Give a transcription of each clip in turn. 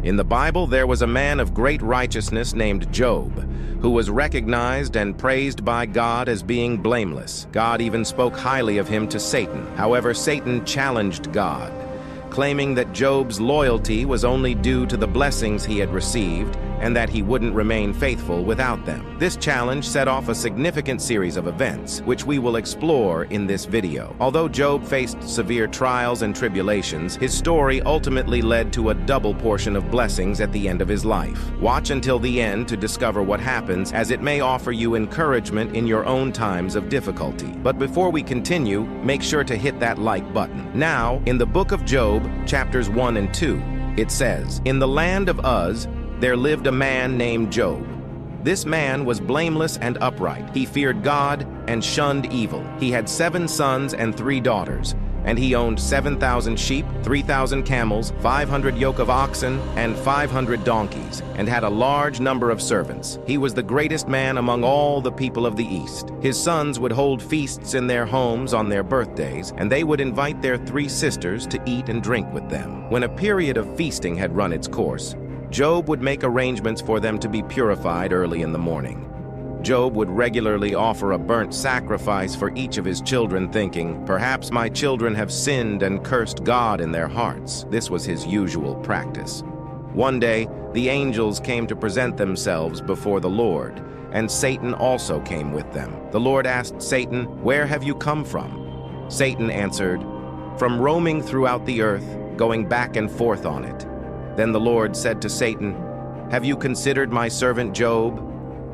In the Bible, there was a man of great righteousness named Job, who was recognized and praised by God as being blameless. God even spoke highly of him to Satan. However, Satan challenged God, claiming that Job's loyalty was only due to the blessings he had received and that he wouldn't remain faithful without them. This challenge set off a significant series of events, which we will explore in this video. Although Job faced severe trials and tribulations, his story ultimately led to a double portion of blessings at the end of his life. Watch until the end to discover what happens, as it may offer you encouragement in your own times of difficulty. But before we continue, make sure to hit that like button. Now, in the book of Job, chapters 1 and 2, it says, "In the land of Uz, there lived a man named Job. This man was blameless and upright. He feared God and shunned evil. He had 7 sons and 3 daughters, and he owned 7,000 sheep, 3,000 camels, 500 yoke of oxen, and 500 donkeys, and had a large number of servants. He was the greatest man among all the people of the East. His sons would hold feasts in their homes on their birthdays, and they would invite their 3 sisters to eat and drink with them. When a period of feasting had run its course, Job would make arrangements for them to be purified early in the morning. Job would regularly offer a burnt sacrifice for each of his children, thinking, "Perhaps my children have sinned and cursed God in their hearts." This was his usual practice. One day, the angels came to present themselves before the Lord, and Satan also came with them. The Lord asked Satan, "Where have you come from?" Satan answered, "From roaming throughout the earth, going back and forth on it." Then the Lord said to Satan, "Have you considered my servant Job?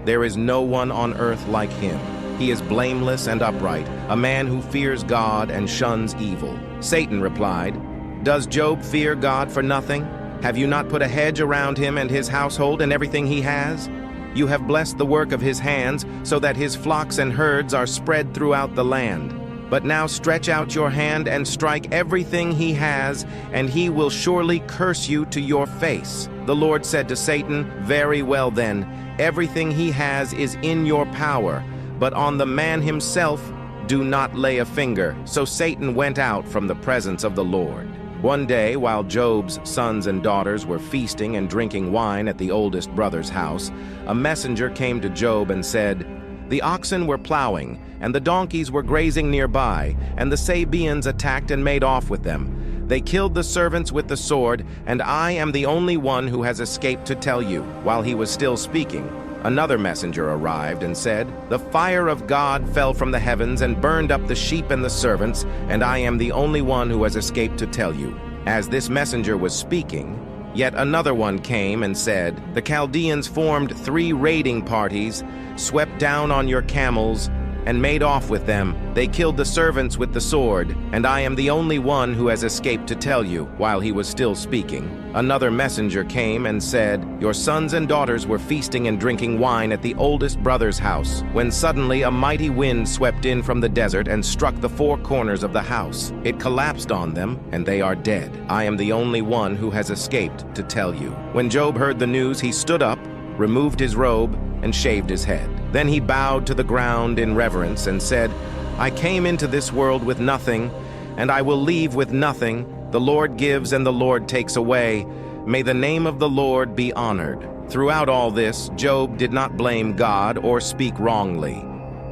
There is no one on earth like him. He is blameless and upright, a man who fears God and shuns evil." Satan replied, "Does Job fear God for nothing? Have you not put a hedge around him and his household and everything he has? You have blessed the work of his hands, so that his flocks and herds are spread throughout the land. But now stretch out your hand and strike everything he has, and he will surely curse you to your face." The Lord said to Satan, "Very well then, everything he has is in your power, but on the man himself do not lay a finger." So Satan went out from the presence of the Lord. One day, while Job's sons and daughters were feasting and drinking wine at the oldest brother's house, a messenger came to Job and said, "The oxen were plowing, and the donkeys were grazing nearby, and the Sabeans attacked and made off with them. They killed the servants with the sword, and I am the only one who has escaped to tell you." While he was still speaking, another messenger arrived and said, "The fire of God fell from the heavens and burned up the sheep and the servants, and I am the only one who has escaped to tell you." As this messenger was speaking, yet another one came and said, "The Chaldeans formed 3 raiding parties, swept down on your camels, and made off with them. They killed the servants with the sword, and I am the only one who has escaped to tell you." While he was still speaking, another messenger came and said, "Your sons and daughters were feasting and drinking wine at the oldest brother's house, when suddenly a mighty wind swept in from the desert and struck the 4 corners of the house. It collapsed on them, and they are dead. I am the only one who has escaped to tell you." When Job heard the news, he stood up, removed his robe, and shaved his head. Then he bowed to the ground in reverence and said, "I came into this world with nothing, and I will leave with nothing. The Lord gives and the Lord takes away. May the name of the Lord be honored." Throughout all this, Job did not blame God or speak wrongly.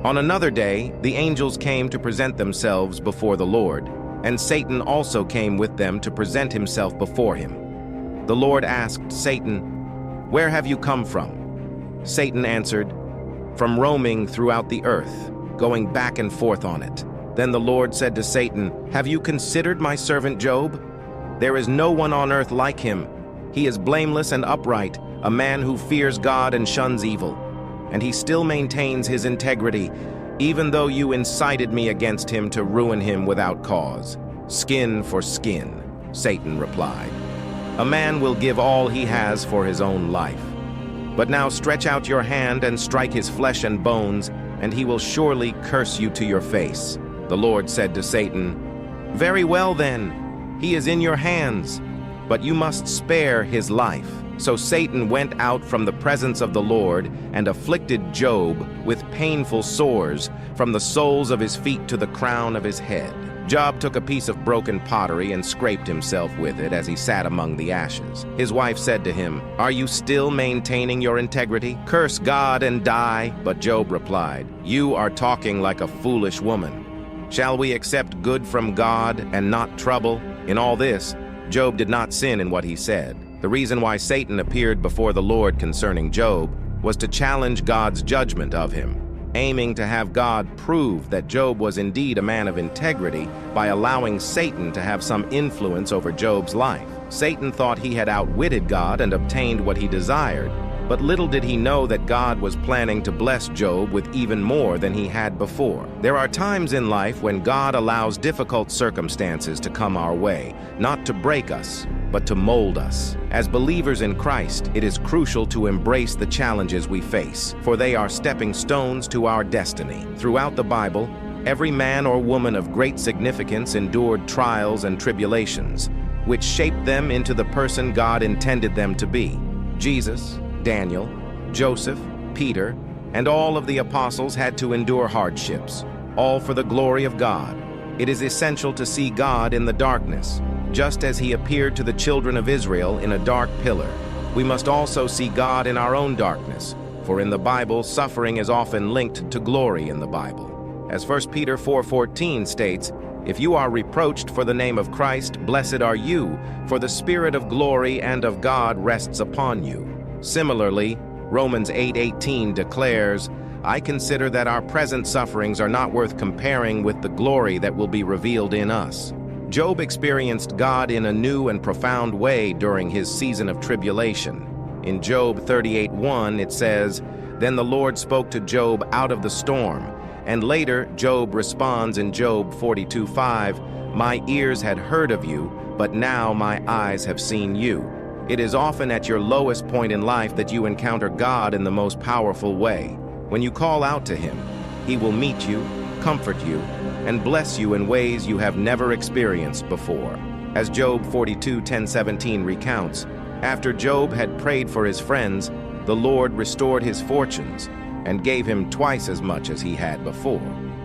On another day, the angels came to present themselves before the Lord, and Satan also came with them to present himself before him. The Lord asked Satan, "Where have you come from?" Satan answered, "From roaming throughout the earth, going back and forth on it." Then the Lord said to Satan, "Have you considered my servant Job? There is no one on earth like him. He is blameless and upright, a man who fears God and shuns evil. And he still maintains his integrity, even though you incited me against him to ruin him without cause." "Skin for skin," Satan replied. "A man will give all he has for his own life. But now stretch out your hand and strike his flesh and bones, and he will surely curse you to your face." The Lord said to Satan, "Very well then, he is in your hands, but you must spare his life." So Satan went out from the presence of the Lord and afflicted Job with painful sores from the soles of his feet to the crown of his head. Job took a piece of broken pottery and scraped himself with it as he sat among the ashes. His wife said to him, "Are you still maintaining your integrity? Curse God and die." But Job replied, "You are talking like a foolish woman. Shall we accept good from God and not trouble?" In all this, Job did not sin in what he said. The reason why Satan appeared before the Lord concerning Job was to challenge God's judgment of him, aiming to have God prove that Job was indeed a man of integrity by allowing Satan to have some influence over Job's life. Satan thought he had outwitted God and obtained what he desired, but little did he know that God was planning to bless Job with even more than he had before. There are times in life when God allows difficult circumstances to come our way, not to break us, but to mold us. As believers in Christ, it is crucial to embrace the challenges we face, for they are stepping stones to our destiny. Throughout the Bible, every man or woman of great significance endured trials and tribulations, which shaped them into the person God intended them to be. Jesus, Daniel, Joseph, Peter, and all of the apostles had to endure hardships, all for the glory of God. It is essential to see God in the darkness, just as he appeared to the children of Israel in a dark pillar. We must also see God in our own darkness, for in the Bible, suffering is often linked to glory in the Bible. As 1 Peter 4:14 states, "If you are reproached for the name of Christ, blessed are you, for the Spirit of glory and of God rests upon you." Similarly, Romans 8:18 declares, "I consider that our present sufferings are not worth comparing with the glory that will be revealed in us." Job experienced God in a new and profound way during his season of tribulation. In Job 38:1 it says, "Then the Lord spoke to Job out of the storm." And later, Job responds in Job 42:5, "My ears had heard of you, but now my eyes have seen you." It is often at your lowest point in life that you encounter God in the most powerful way. When you call out to him, he will meet you, comfort you, and bless you in ways you have never experienced before. As Job 42:10-17 recounts, after Job had prayed for his friends, the Lord restored his fortunes and gave him twice as much as he had before.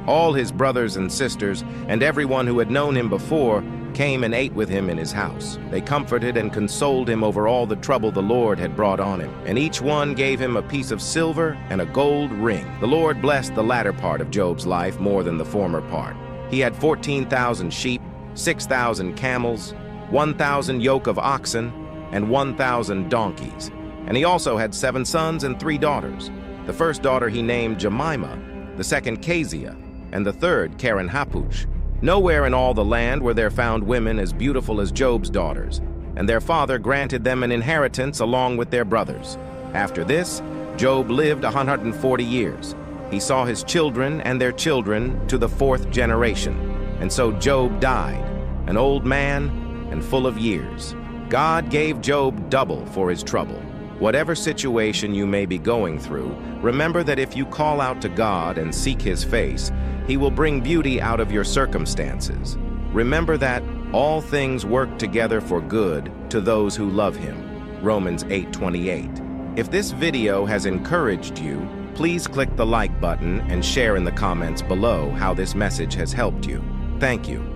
All his brothers and sisters and everyone who had known him before came and ate with him in his house. They comforted and consoled him over all the trouble the Lord had brought on him, and each one gave him a piece of silver and a gold ring. The Lord blessed the latter part of Job's life more than the former part. He had 14,000 sheep, 6,000 camels, 1,000 yoke of oxen, and 1,000 donkeys. And he also had 7 sons and 3 daughters. The first daughter he named Jemimah, the second Kezia, and the third Karen-Happuch. Nowhere in all the land were there found women as beautiful as Job's daughters, and their father granted them an inheritance along with their brothers. After this, Job lived 140 years. He saw his children and their children to the 4th generation, and so Job died, an old man and full of years. God gave Job double for his trouble. Whatever situation you may be going through, remember that if you call out to God and seek his face, he will bring beauty out of your circumstances. Remember that all things work together for good to those who love him. Romans 8:28. If this video has encouraged you, please click the like button and share in the comments below how this message has helped you. Thank you.